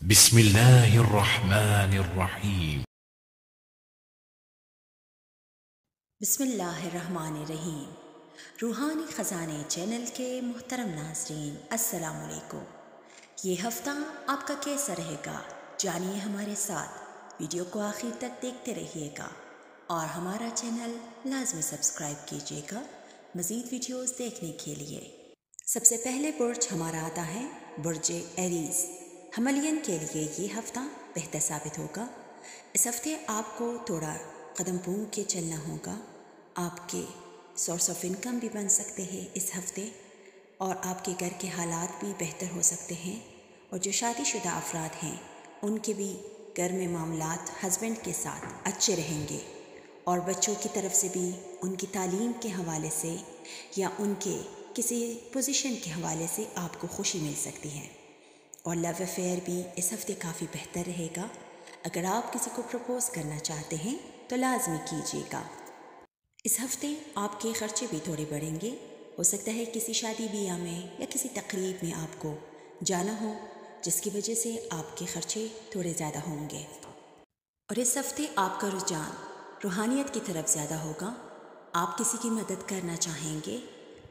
بسم اللہ الرحمن الرحیم۔ بسم اللہ الرحمن الرحیم۔ روحانی خزانے چینل کے محترم ناظرین، السلام علیکم۔ یہ ہفتہ آپ کا کیسا رہے گا؟ جانیے ہمارے ساتھ، ویڈیو کو آخر تک دیکھتے رہیے گا اور ہمارا چینل لازمی سبسکرائب کیجیے گا مزید ویڈیوز دیکھنے کے لیے۔ سب سے پہلے برج ہمارا آتا ہے برج ایریز۔ حملین کے لیے یہ ہفتہ بہتر ثابت ہوگا۔ اس ہفتے آپ کو تھوڑا قدم پھونک کے چلنا ہوگا۔ آپ کے سورس آف انکم بھی بن سکتے ہیں اس ہفتے، اور آپ کے گھر کے حالات بھی بہتر ہو سکتے ہیں، اور جو شادی شدہ افراد ہیں ان کے بھی گھر میں معاملات ہسبینڈ کے ساتھ اچھے رہیں گے، اور بچوں کی طرف سے بھی ان کی تعلیم کے حوالے سے یا ان کے کسی پوزیشن کے حوالے سے آپ کو خوشی مل سکتی ہے۔ اور لو افیئر بھی اس ہفتے کافی بہتر رہے گا۔ اگر آپ کسی کو پرپوز کرنا چاہتے ہیں تو لازمی کیجیے گا۔ اس ہفتے آپ کے خرچے بھی تھوڑے بڑھیں گے۔ ہو سکتا ہے کسی شادی بیاہ میں یا کسی تقریب میں آپ کو جانا ہو، جس کی وجہ سے آپ کے خرچے تھوڑے زیادہ ہوں گے۔ اور اس ہفتے آپ کا رجحان روحانیت کی طرف زیادہ ہوگا۔ آپ کسی کی مدد کرنا چاہیں گے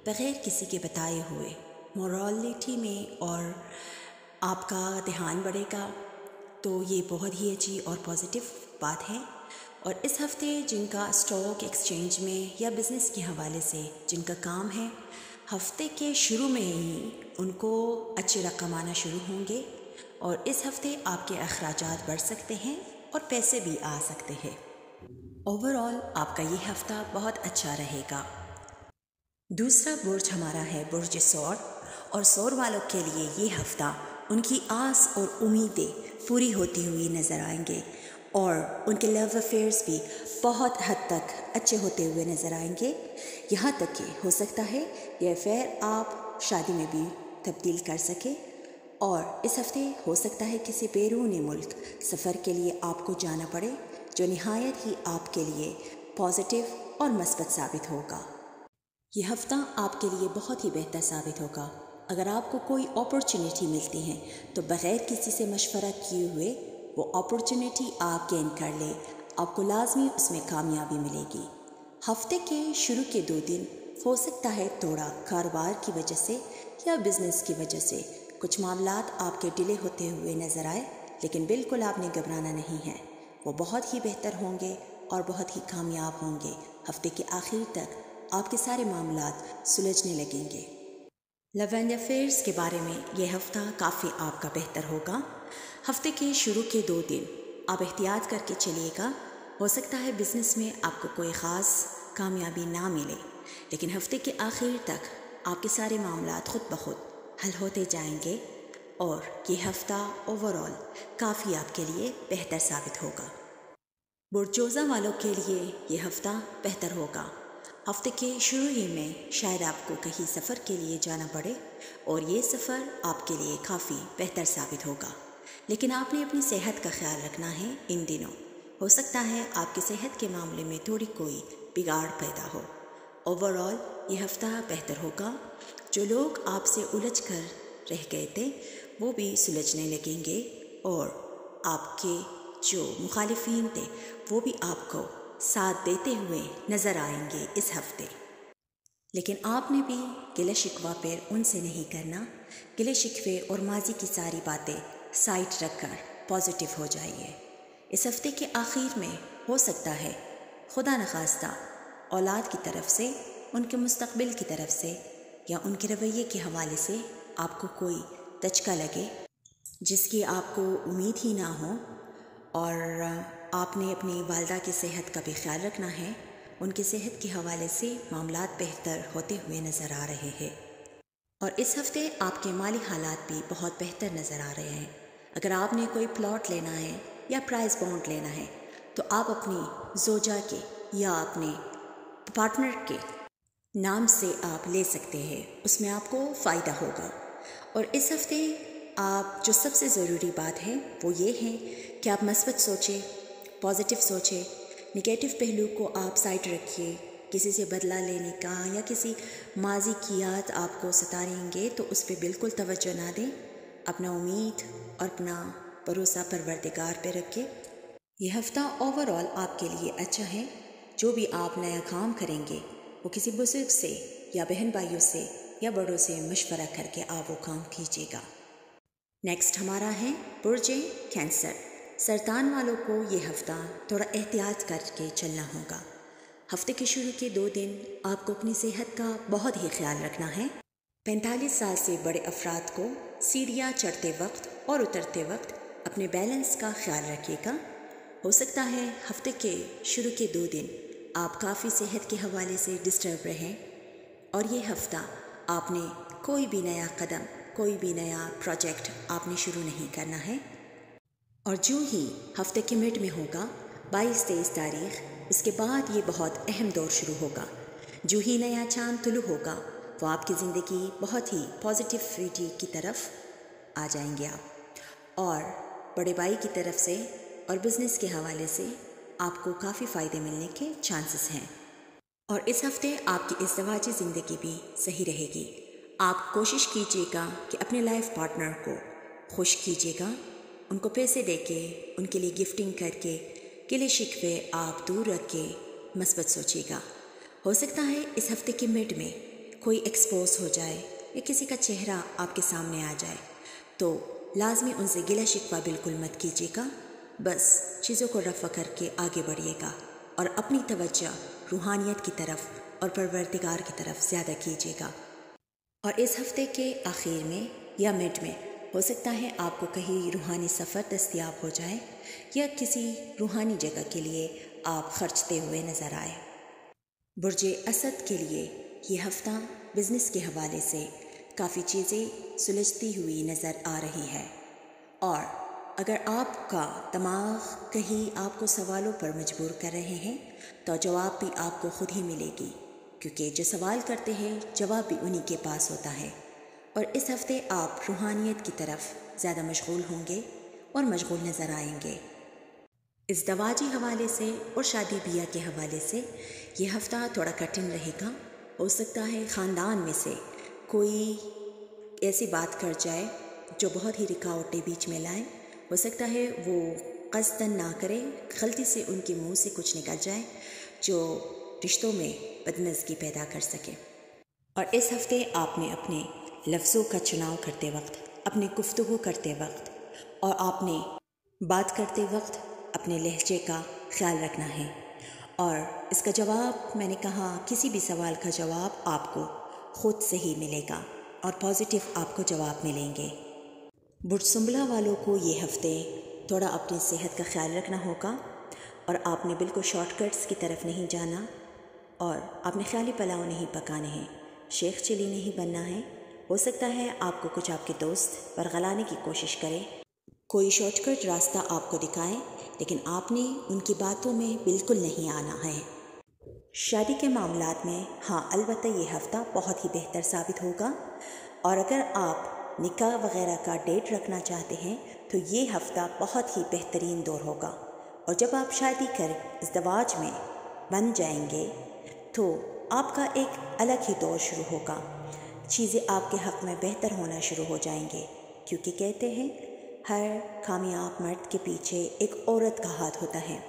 بغیر کسی کے بتائے ہوئے، مورالٹی میں، اور آپ کا دھیان بڑھے گا، تو یہ بہت ہی اچھی اور پازیٹیو بات ہے۔ اور اس ہفتے جن کا اسٹاک ایکسچینج میں یا بزنس کے حوالے سے جن کا کام ہے، ہفتے کے شروع میں ہی ان کو اچھے رقم آنا شروع ہوں گے، اور اس ہفتے آپ کے اخراجات بڑھ سکتے ہیں اور پیسے بھی آ سکتے ہیں۔ اوورآل آپ کا یہ ہفتہ بہت اچھا رہے گا۔ دوسرا برج ہمارا ہے برج ثور، اور ثور والوں کے لیے یہ ہفتہ ان کی آس اور امیدیں پوری ہوتی ہوئی نظر آئیں گے، اور ان کے لو افیئرس بھی بہت حد تک اچھے ہوتے ہوئے نظر آئیں گے، یہاں تک کہ ہو سکتا ہے یہ افیئر آپ شادی میں بھی تبدیل کر سکیں۔ اور اس ہفتے ہو سکتا ہے کسی بیرون ملک سفر کے لیے آپ کو جانا پڑے، جو نہایت ہی آپ کے لیے پازیٹیو اور مثبت ثابت ہوگا۔ یہ ہفتہ آپ کے لیے بہت ہی بہتر ثابت ہوگا۔ اگر آپ کو کوئی اپرچونیٹی ملتی ہے تو بغیر کسی سے مشورہ کیے ہوئے وہ اپرچونیٹی آپ گین کر لیں، آپ کو لازمی اس میں کامیابی ملے گی۔ ہفتے کے شروع کے 2 دن ہو سکتا ہے تھوڑا کاروبار کی وجہ سے یا بزنس کی وجہ سے کچھ معاملات آپ کے ڈیلے ہوتے ہوئے نظر آئے، لیکن بالکل آپ نے گھبرانا نہیں ہے، وہ بہت ہی بہتر ہوں گے اور بہت ہی کامیاب ہوں گے۔ ہفتے کے آخر تک آپ کے سارے معاملات سلجھنے لگیں گے۔ لو اینڈ افیئرس کے بارے میں یہ ہفتہ کافی آپ کا بہتر ہوگا۔ ہفتے کے شروع کے 2 دن آپ احتیاط کر کے چلیے گا۔ ہو سکتا ہے بزنس میں آپ کو کوئی خاص کامیابی نہ ملے، لیکن ہفتے کے آخر تک آپ کے سارے معاملات خود بخود حل ہوتے جائیں گے، اور یہ ہفتہ اوورآل کافی آپ کے لیے بہتر ثابت ہوگا۔ برجوزہ والوں کے لیے یہ ہفتہ بہتر ہوگا۔ ہفتے کے شروع ہی میں شاید آپ کو کہیں سفر کے لیے جانا پڑے، اور یہ سفر آپ کے لیے کافی بہتر ثابت ہوگا، لیکن آپ نے اپنی صحت کا خیال رکھنا ہے ان دنوں۔ ہو سکتا ہے آپ کی صحت کے معاملے میں تھوڑی کوئی بگاڑ پیدا ہو۔ اوورآل یہ ہفتہ بہتر ہوگا۔ جو لوگ آپ سے الجھ کر رہ گئے تھے وہ بھی سلجھنے لگیں گے، اور آپ کے جو مخالفین تھے وہ بھی آپ کو ساتھ دیتے ہوئے نظر آئیں گے اس ہفتے۔ لیکن آپ نے بھی گلہ شکوہ پھر ان سے نہیں کرنا۔ گلے شکوے اور ماضی کی ساری باتیں سائڈ رکھ کر پازیٹیو ہو جائیے۔ اس ہفتے کے آخر میں ہو سکتا ہے خدا نخواستہ اولاد کی طرف سے، ان کے مستقبل کی طرف سے یا ان کے رویے کے حوالے سے آپ کو کوئی دھچکا لگے جس کی آپ کو امید ہی نہ ہو، اور آپ نے اپنی والدہ کی صحت کا بھی خیال رکھنا ہے۔ ان کی صحت کے حوالے سے معاملات بہتر ہوتے ہوئے نظر آ رہے ہیں، اور اس ہفتے آپ کے مالی حالات بھی بہت بہتر نظر آ رہے ہیں۔ اگر آپ نے کوئی پلاٹ لینا ہے یا پرائز بانڈ لینا ہے تو آپ اپنی زوجہ کے یا اپنے پارٹنر کے نام سے آپ لے سکتے ہیں، اس میں آپ کو فائدہ ہوگا۔ اور اس ہفتے آپ جو سب سے ضروری بات ہے وہ یہ ہے کہ آپ مثبت سوچیں، پازیٹیو سوچیں، نگیٹو پہلو کو آپ سائڈ رکھیے۔ کسی سے بدلہ لینے کا یا کسی ماضی کی یاد آپ کو ستائیں گے تو اس پہ بالکل توجہ نہ دیں۔ اپنا امید اور اپنا بھروسہ پروردگار پہ رکھے۔ یہ ہفتہ اوور آل آپ کے لیے اچھا ہے۔ جو بھی آپ نیا کام کریں گے وہ کسی بزرگ سے یا بہن بھائیوں سے یا بڑوں سے مشورہ کر کے آپ وہ کام کیجیے گا۔ نیکسٹ ہمارا ہے برج کینسر۔ سرطان والوں کو یہ ہفتہ تھوڑا احتیاط کر کے چلنا ہوگا۔ ہفتے کے شروع کے 2 دن آپ کو اپنی صحت کا بہت ہی خیال رکھنا ہے۔ 45 سال سے بڑے افراد کو سیڑھیاں چڑھتے وقت اور اترتے وقت اپنے بیلنس کا خیال رکھیے گا۔ ہو سکتا ہے ہفتے کے شروع کے 2 دن آپ کافی صحت کے حوالے سے ڈسٹرب رہیں، اور یہ ہفتہ آپ نے کوئی بھی نیا قدم، کوئی بھی نیا پروجیکٹ آپ نے شروع نہیں کرنا ہے۔ اور جو ہی ہفتے کے مڈ میں ہوگا 22-23 تاریخ، اس کے بعد یہ بہت اہم دور شروع ہوگا۔ جو ہی نیا چاند طلوع ہوگا وہ آپ کی زندگی بہت ہی پازیٹیوٹی کی طرف آ جائیں گے آپ، اور بڑے بھائی کی طرف سے اور بزنس کے حوالے سے آپ کو کافی فائدے ملنے کے چانسز ہیں۔ اور اس ہفتے آپ کی ازدواجی زندگی بھی صحیح رہے گی۔ آپ کوشش کیجیے گا کہ اپنے لائف پارٹنر کو خوش کیجیے گا، ان کو پیسے دے کے، ان کے لیے گفٹنگ کر کے، گلے شکوے آپ دور رکھ کے مثبت سوچیے گا۔ ہو سکتا ہے اس ہفتے کے مڈ میں کوئی ایکسپوز ہو جائے یا کسی کا چہرہ آپ کے سامنے آ جائے، تو لازمی ان سے گلہ شکوہ بالکل مت کیجیے گا، بس چیزوں کو رفع کر کے آگے بڑھیے گا اور اپنی توجہ روحانیت کی طرف اور پروردگار کی طرف زیادہ کیجیے گا۔ اور اس ہفتے کے آخر میں یا مڈ میں ہو سکتا ہے آپ کو کہیں روحانی سفر دستیاب ہو جائے یا کسی روحانی جگہ کے لیے آپ خرچتے ہوئے نظر آئے۔ برج اسد کے لیے یہ ہفتہ بزنس کے حوالے سے کافی چیزیں سلجھتی ہوئی نظر آ رہی ہے، اور اگر آپ کا دماغ کہیں آپ کو سوالوں پر مجبور کر رہے ہیں تو جواب بھی آپ کو خود ہی ملے گی، کیونکہ جو سوال کرتے ہیں جواب بھی انہی کے پاس ہوتا ہے۔ اور اس ہفتے آپ روحانیت کی طرف زیادہ مشغول ہوں گے اور مشغول نظر آئیں گے۔ ازدواجی حوالے سے اور شادی بیاہ کے حوالے سے یہ ہفتہ تھوڑا کٹھن رہے گا۔ ہو سکتا ہے خاندان میں سے کوئی ایسی بات کر جائے جو بہت ہی رکاوٹیں بیچ میں لائے۔ ہو سکتا ہے وہ قصداً نہ کرے، غلطی سے ان کے منہ سے کچھ نکل جائے جو رشتوں میں بدنظمی پیدا کر سکے۔ اور اس ہفتے آپ نے اپنے لفظوں کا چناؤ کرتے وقت، اپنے گفتگو کرتے وقت اور آپ نے بات کرتے وقت اپنے لہجے کا خیال رکھنا ہے، اور اس کا جواب، میں نے کہا کسی بھی سوال کا جواب آپ کو خود سے ہی ملے گا اور پازیٹیو آپ کو جواب ملیں گے۔ برج سنبلہ والوں کو یہ ہفتے تھوڑا اپنی صحت کا خیال رکھنا ہوگا، اور آپ نے بالکل شارٹ کٹس کی طرف نہیں جانا، اور آپ نے خیالی پلاؤ نہیں پکانے ہیں، شیخ چلی نہیں بننا ہے۔ ہو سکتا ہے آپ کو کچھ آپ کے دوست ورغلانے کی کوشش کرے، کوئی شارٹ کٹ راستہ آپ کو دکھائے، لیکن آپ نے ان کی باتوں میں بالکل نہیں آنا ہے۔ شادی کے معاملات میں ہاں البتہ یہ ہفتہ بہت ہی بہتر ثابت ہوگا، اور اگر آپ نکاح وغیرہ کا ڈیٹ رکھنا چاہتے ہیں تو یہ ہفتہ بہت ہی بہترین دور ہوگا، اور جب آپ شادی کر ازدواج میں بن جائیں گے تو آپ کا ایک الگ ہی دور شروع ہوگا، چیزیں آپ کے حق میں بہتر ہونا شروع ہو جائیں گے، کیونکہ کہتے ہیں ہر کامیاب مرد کے پیچھے ایک عورت کا ہاتھ ہوتا ہے۔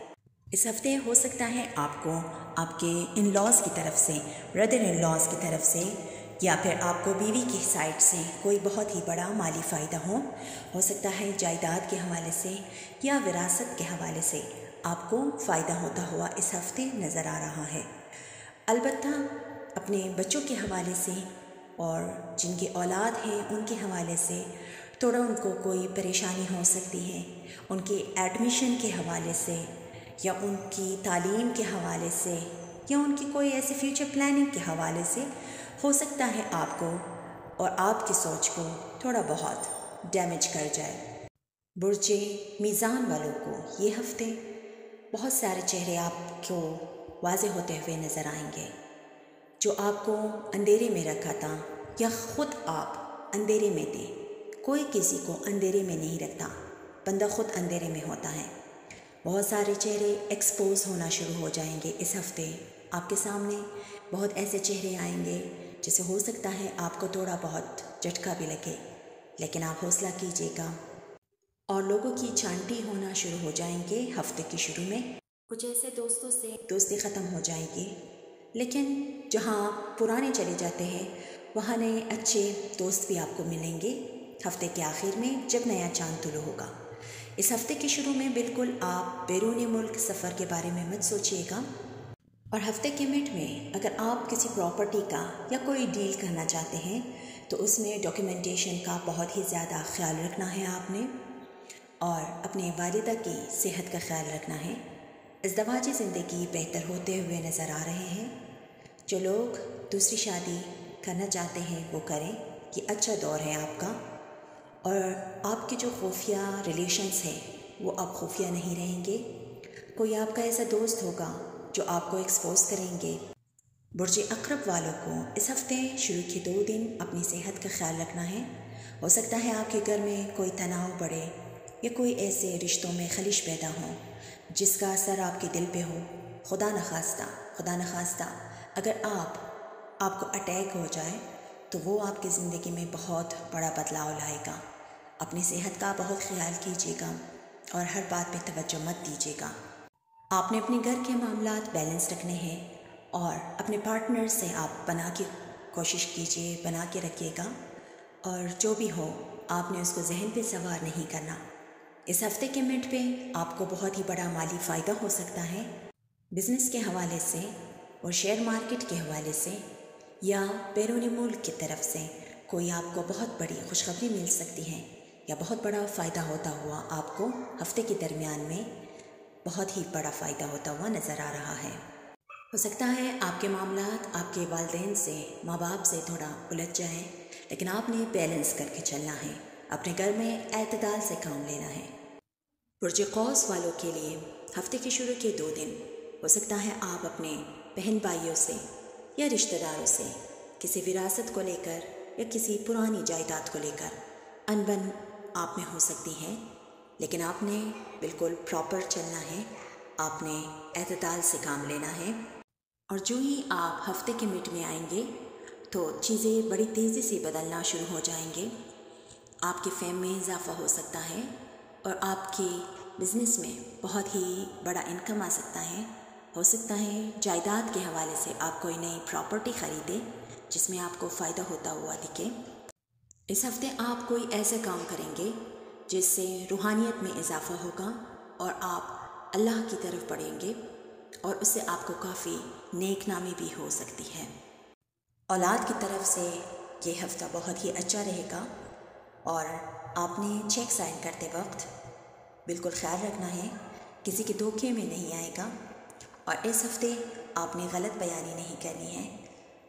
اس ہفتے ہو سکتا ہے آپ کو آپ کے ان لاز کی طرف سے، بردر ان لاز کی طرف سے، یا پھر آپ کو بیوی کی سائڈ سے کوئی بہت ہی بڑا مالی فائدہ ہو سکتا ہے جائیداد کے حوالے سے یا وراثت کے حوالے سے آپ کو فائدہ ہوتا ہوا اس ہفتے نظر آ رہا ہے۔ البتہ اپنے بچوں کے حوالے سے اور جن کے اولاد ہیں ان کے حوالے سے تھوڑا ان کو کوئی پریشانی ہو سکتی ہے، ان کے ایڈمیشن کے حوالے سے یا ان کی تعلیم کے حوالے سے یا ان کی کوئی ایسی فیوچر پلاننگ کے حوالے سے ہو سکتا ہے آپ کو اور آپ کی سوچ کو تھوڑا بہت ڈیمیج کر جائے۔ برج میزان والوں کو یہ ہفتے بہت سارے چہرے آپ کو واضح ہوتے ہوئے نظر آئیں گے، جو آپ کو اندھیرے میں رکھا تھا یا خود آپ اندھیرے میں تھے۔ کوئی کسی کو اندھیرے میں نہیں رکھتا، بندہ خود اندھیرے میں ہوتا ہے۔ بہت سارے چہرے ایکسپوز ہونا شروع ہو جائیں گے اس ہفتے، آپ کے سامنے بہت ایسے چہرے آئیں گے جسے ہو سکتا ہے آپ کو تھوڑا بہت جھٹکا بھی لگے، لیکن آپ حوصلہ کیجیے گا اور اور لوگوں کی چھانٹی ہونا شروع ہو جائیں گے ہفتے کے شروع میں. کچھ ایسے دوستوں سے دوستی ختم ہو جائے گی، لیکن جہاں پرانے چلے جاتے ہیں وہاں نئے اچھے دوست بھی آپ کو ملیں گے ہفتے کے آخر میں جب نیا چاند طلوع ہوگا. اس ہفتے کے شروع میں بالکل آپ بیرون ملک سفر کے بارے میں مت سوچیے گا. اور ہفتے کے مڈ میں اگر آپ کسی پراپرٹی کا یا کوئی ڈیل کرنا چاہتے ہیں تو اس میں ڈاکیومنٹیشن کا بہت ہی زیادہ خیال رکھنا ہے آپ نے، اور اپنے والدہ کی صحت کا خیال رکھنا ہے. ازدواجی زندگی بہتر ہوتے ہوئے نظر آ رہے ہیں. جو لوگ دوسری شادی کرنا چاہتے ہیں وہ کریں، یہ اچھا دور ہے آپ کا. اور آپ کے جو خفیہ ریلیشنز ہیں وہ اب خفیہ نہیں رہیں گے. کوئی آپ کا ایسا دوست ہوگا جو آپ کو ایکسپوز کریں گے. برج اقرب والوں کو اس ہفتے شروع کے 2 دن اپنی صحت کا خیال رکھنا ہے. ہو سکتا ہے آپ کے گھر میں کوئی تناؤ بڑھے یا کوئی ایسے رشتوں میں خلش پیدا ہو جس کا اثر آپ کے دل پہ ہو. خدا نخواستہ اگر آپ کو اٹیک ہو جائے تو وہ آپ کی زندگی میں بہت بڑا بدلاؤ لائے گا. اپنی صحت کا بہت خیال کیجیے گا اور ہر بات پہ توجہ مت دیجیے گا. آپ نے اپنے گھر کے معاملات بیلنس رکھنے ہیں اور اپنے پارٹنر سے آپ بنا کے رکھیے گا، اور جو بھی ہو آپ نے اس کو ذہن پہ سوار نہیں کرنا. اس ہفتے کے مڈ پہ آپ کو بہت ہی بڑا مالی فائدہ ہو سکتا ہے بزنس کے حوالے سے اور شیئر مارکیٹ کے حوالے سے، یا بیرون ملک کی طرف سے کوئی آپ کو بہت بڑی خوشخبری مل سکتی ہے یا بہت بڑا فائدہ ہوتا ہوا آپ کو ہفتے کے درمیان میں بہت ہی بڑا فائدہ ہوتا ہوا نظر آ رہا ہے. ہو سکتا ہے آپ کے معاملات آپ کے والدین سے، ماں باپ سے تھوڑا الجھ جائیں، لیکن آپ نے بیلنس کر کے چلنا ہے. اپنے گھر میں اعتدال سے کام لینا ہے. برج قوس والوں کے لیے ہفتے کے شروع کے 2 دن ہو سکتا ہے آپ اپنے بہن بھائیوں سے یا رشتہ داروں سے کسی وراثت کو لے کر یا کسی پرانی جائیداد کو لے کر انبن آپ میں ہو سکتی ہے، لیکن آپ نے بالکل پراپر چلنا ہے. آپ نے اعتدال سے کام لینا ہے. اور جو ہی آپ ہفتے کے مڈ میں آئیں گے تو چیزیں بڑی تیزی سے بدلنا شروع ہو جائیں گے. آپ کے فیم میں اضافہ ہو سکتا ہے اور آپ کے بزنس میں بہت ہی بڑا انکم آ سکتا ہے. ہو سکتا ہے جائیداد کے حوالے سے آپ کوئی نئی پراپرٹی خریدے جس میں آپ کو فائدہ ہوتا ہوا دکھے. اس ہفتے آپ کوئی ایسا کام کریں گے جس سے روحانیت میں اضافہ ہوگا اور آپ اللہ کی طرف بڑھیں گے، اور اس سے آپ کو کافی نیک نامی بھی ہو سکتی ہے. اولاد کی طرف سے یہ ہفتہ بہت ہی اچھا رہے گا، اور آپ نے چیک سائن کرتے وقت بالکل خیال رکھنا ہے کسی کے دھوکے میں نہیں آئے گا. اور اس ہفتے آپ نے غلط بیانی نہیں کرنی ہے،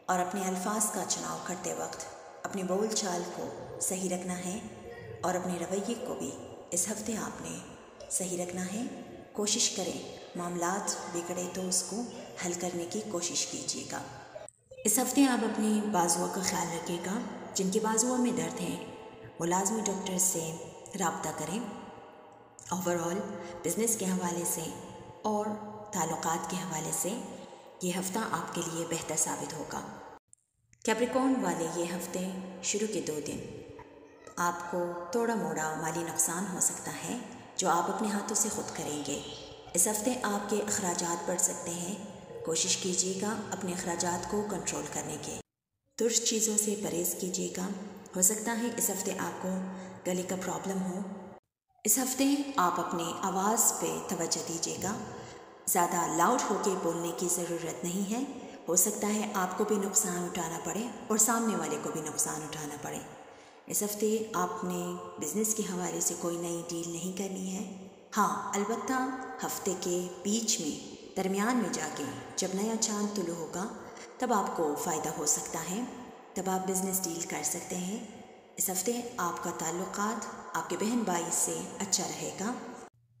اور اپنے الفاظ کا چناؤ کرتے وقت اپنے بول چال کو صحیح رکھنا ہے، اور اپنے رویے کو بھی اس ہفتے آپ نے صحیح رکھنا ہے. کوشش کریں معاملات بگڑے تو اس کو حل کرنے کی کوشش کیجیے گا. اس ہفتے آپ اپنی بازوؤں کا خیال رکھیے گا. جن کے بازوؤں میں درد ہیں وہ لازمی ڈاکٹر سے رابطہ کریں. اوور آل بزنس کے حوالے سے اور تعلقات کے حوالے سے یہ ہفتہ آپ کے لیے بہتر ثابت ہوگا. کیپریکارن والے یہ ہفتے شروع کے 2 دن آپ کو تھوڑا موڑا مالی نقصان ہو سکتا ہے جو آپ اپنے ہاتھوں سے خود کریں گے. اس ہفتے آپ کے اخراجات بڑھ سکتے ہیں. کوشش کیجیے گا اپنے اخراجات کو کنٹرول کرنے کے. ترش چیزوں سے پرہیز کیجیے گا. ہو سکتا ہے اس ہفتے آپ کو گلے کا پرابلم ہو. اس ہفتے آپ اپنے آواز پہ توجہ دیجیے گا. زیادہ لاؤڈ ہو کے بولنے کی ضرورت نہیں ہے. ہو سکتا ہے آپ کو بھی نقصان اٹھانا پڑے اور سامنے والے کو بھی نقصان اٹھانا پڑے. اس ہفتے آپ نے بزنس کے حوالے سے کوئی نئی ڈیل نہیں کرنی ہے. ہاں البتہ ہفتے کے بیچ میں درمیان میں جا کے جب نیا چاند طلوع ہوگا تب آپ کو فائدہ ہو سکتا ہے، تب آپ بزنس ڈیل کر سکتے ہیں. اس ہفتے آپ کا تعلقات آپ کے بہن بھائی سے اچھا رہے گا.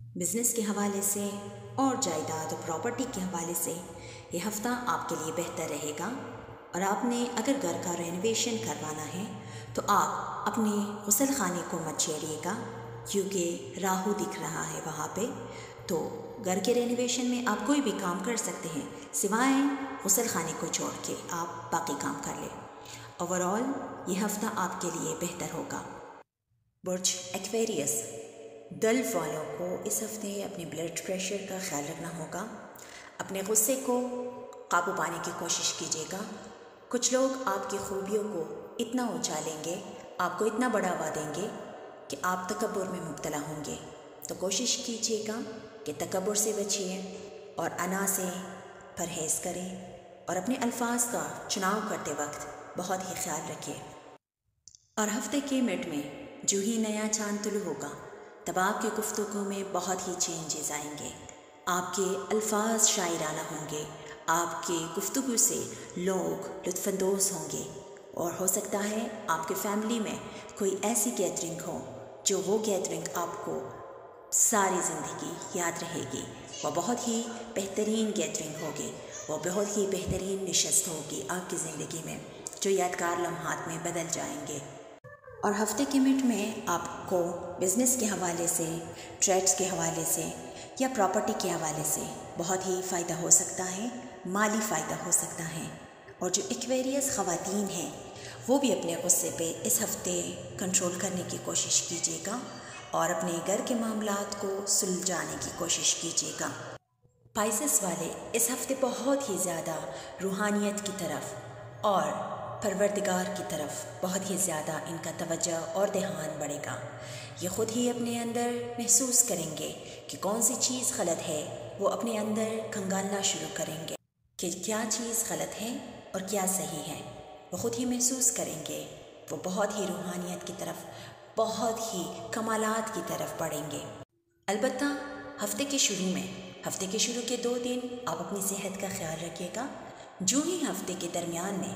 بزنس کے حوالے سے اور جائیداد اور پراپرٹی کے حوالے سے یہ ہفتہ آپ کے لیے بہتر رہے گا. اور آپ نے اگر گھر کا رینوویشن کروانا ہے تو آپ اپنے غسل خانے کو مت چھیڑیے گا، کیونکہ راہو دکھ رہا ہے وہاں پہ. تو گھر کے رینوویشن میں آپ کوئی بھی کام کر سکتے ہیں سوائے غسل خانے کو چھوڑ کے آپ باقی کام کر لیں. اوور آل یہ ہفتہ آپ کے لیے بہتر ہوگا. برج ایکویریس گلف والوں کو اس ہفتے اپنے بلڈ پریشر کا خیال رکھنا ہوگا. اپنے غصے کو قابو پانے کی کوشش کیجیے گا. کچھ لوگ آپ کی خوبیوں کو اتنا اچھالیں گے، آپ کو اتنا بڑھاوا دیں گے کہ آپ تکبر میں مبتلا ہوں گے. تو کوشش کیجیے گا کہ تکبر سے بچیے اور انا سے پرہیز کریں، اور اپنے الفاظ کا چناؤ کرتے وقت بہت ہی خیال رکھیے. اور ہفتے کے مڈ میں جو ہی نیا چاند طلوع ہوگا تب آپ کی گفتگو میں بہت ہی چینجز آئیں گے. آپ کے الفاظ شاعرانہ ہوں گے، آپ کے گفتگو سے لوگ لطف اندوز ہوں گے، اور ہو سکتا ہے آپ کے فیملی میں کوئی ایسی گیدرنگ ہو جو وہ گیدرنگ آپ کو ساری زندگی یاد رہے گی. وہ بہت ہی بہترین گیدرنگ ہوگی، وہ بہت ہی بہترین نشست ہوگی آپ کی زندگی میں، جو یادگار لمحات میں بدل جائیں گے. اور ہفتے کے مڈ میں آپ کو بزنس کے حوالے سے، ٹریڈس کے حوالے سے یا پراپرٹی کے حوالے سے بہت ہی فائدہ ہو سکتا ہے، مالی فائدہ ہو سکتا ہے. اور جو ایکویریس خواتین ہیں وہ بھی اپنے غصے پہ اس ہفتے کنٹرول کرنے کی کوشش کیجیے گا اور اپنے گھر کے معاملات کو سلجھانے کی کوشش کیجیے گا. پائسس والے اس ہفتے بہت ہی زیادہ روحانیت کی طرف اور پروردگار کی طرف بہت ہی زیادہ ان کا توجہ اور دھیان بڑھے گا. یہ خود ہی اپنے اندر محسوس کریں گے کہ کون سی چیز غلط ہے، وہ اپنے اندر کھنگالنا شروع کریں گے کہ کیا چیز غلط ہے اور کیا صحیح ہے. وہ خود ہی محسوس کریں گے، وہ بہت ہی روحانیت کی طرف، بہت ہی کمالات کی طرف بڑھیں گے. البتہ ہفتے کے شروع کے 2 دن آپ اپنی صحت کا خیال رکھیے گا. جو ہی ہفتے کے درمیان میں،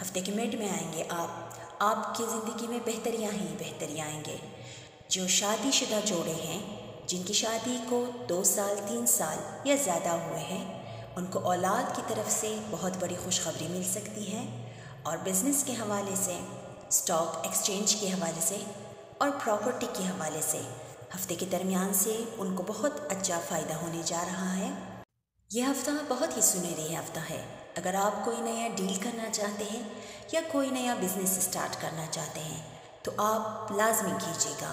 ہفتے کے مڈ میں آئیں گے آپ کی زندگی میں بہتریاں ہی بہتریاں آئیں گے. جو شادی شدہ جوڑے ہیں، جن کی شادی کو 2 سال 3 سال یا زیادہ ہوئے ہیں، ان کو اولاد کی طرف سے بہت بڑی خوشخبری مل سکتی ہے. اور بزنس کے حوالے سے، اسٹاک ایکسچینج کے حوالے سے اور پراپرٹی کے حوالے سے ہفتے کے درمیان سے ان کو بہت اچھا فائدہ ہونے جا رہا ہے. یہ ہفتہ بہت ہی سنہری ہفتہ ہے. اگر آپ کوئی نیا ڈیل کرنا چاہتے ہیں یا کوئی نیا بزنس اسٹارٹ کرنا چاہتے ہیں تو آپ لازمی کیجیے گا.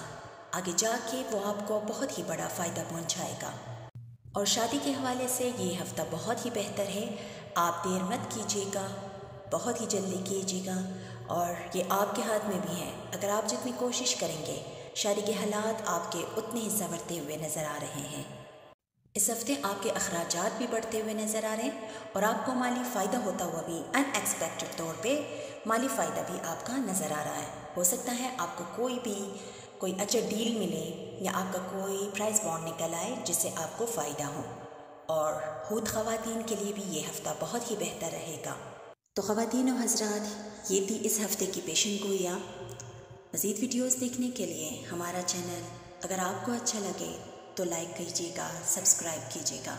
آگے جا کے وہ آپ کو بہت ہی بڑا فائدہ پہنچائے گا. اور شادی کے حوالے سے یہ ہفتہ بہت ہی بہتر ہے. آپ دیر مت کیجیے گا، بہت ہی جلدی کیجیے گا، اور یہ آپ کے ہاتھ میں بھی ہے. اگر آپ جتنی کوشش کریں گے شادی کے حالات آپ کے اتنے ہی سنورتے ہوئے نظر آ رہے ہیں. اس ہفتے آپ کے اخراجات بھی بڑھتے ہوئے نظر آ رہے ہیں اور آپ کو مالی فائدہ ہوتا ہوا بھی ان ایکسپیکٹڈ طور پہ مالی فائدہ بھی آپ کا نظر آ رہا ہے. ہو سکتا ہے آپ کو کوئی اچھا ڈیل ملے یا آپ کا کوئی پرائز بانڈ نکل آئے جس سے آپ کو فائدہ ہو. اور خود خواتین کے لیے بھی یہ ہفتہ بہت ہی بہتر رہے گا. تو خواتین و حضرات، یہ تھی اس ہفتے کی پیشن گوئیاں. مزید ویڈیوز دیکھنے کے لیے ہمارا چینل اگر آپ کو اچھا لگے تو لائک کیجیے گا، سبسکرائب کیجیے گا.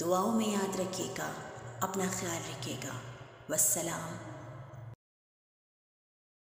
دعاؤں میں یاد رکھیے گا، اپنا خیال رکھیے گا. والسلام.